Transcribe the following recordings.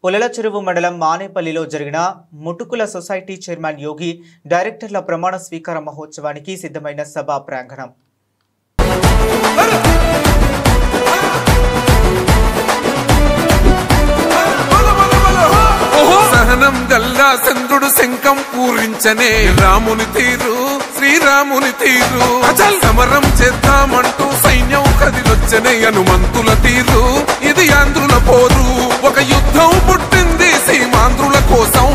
పుల్లల చెరువు మండలం మానేపల్లిలో జరిగిన ముటుకుల సొసైటీ చైర్మన్ యోగి డైరెక్టర్ల ప్రమాణ స్వీకార మహోత్సవానికి సిద్ధమైన సభా ప్రాంగణం. సహనం గల్లా చంద్రుడు శంఖం పూరించనే రాముని తీరు శ్రీరాముని తీరు సమరం చేద్దామంటూ సైన్యం కదిలొచ్చనే హనుమంతుల తీరు ఇది ఆంధ్రుల పోరు ఒక యుద్ధం పుట్టింది సీమాంధ్రుల కోసం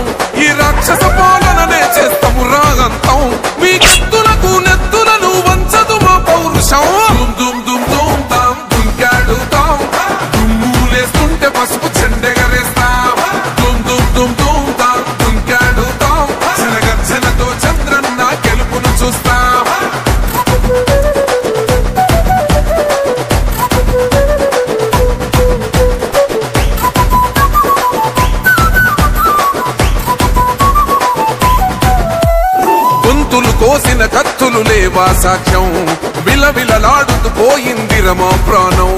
ఈ రాక్షస పాలననే చేస్తాము రాగంతం మీ కత్తులకు నెత్తులను వంచదు మా పౌరుషం దుమ్ దుమ్ దుమ్ తాం దుంకాడుతాం దుమ్ములేస్తుంటే పసుపు చెండెగరేస్తాం దుమ్ దుమ్ దుమ్ దుమ్ తాం దుంకాడుతాం జనగర్జనతో చంద్రన్న గెలుపును చూస్తాం. గొంతులు కోసిన కత్తులు లేవా సాక్ష్యం విలవిలలాడుతూ పోయింది రమా ప్రాణం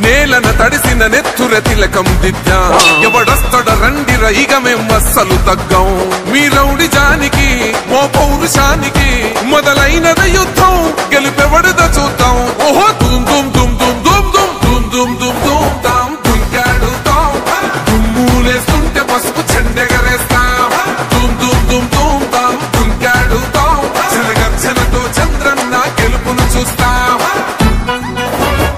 నేలన తడిసిన నెత్తుర తిలకం దిద్దా ఎవడొస్తడ రండిర ఇక మేం అస్సలు తగ్గం మీ రౌడి జానికి మో పౌరుషానికి మొదలైనద యుద్ధం గెలుపెవడద చూద్దాం.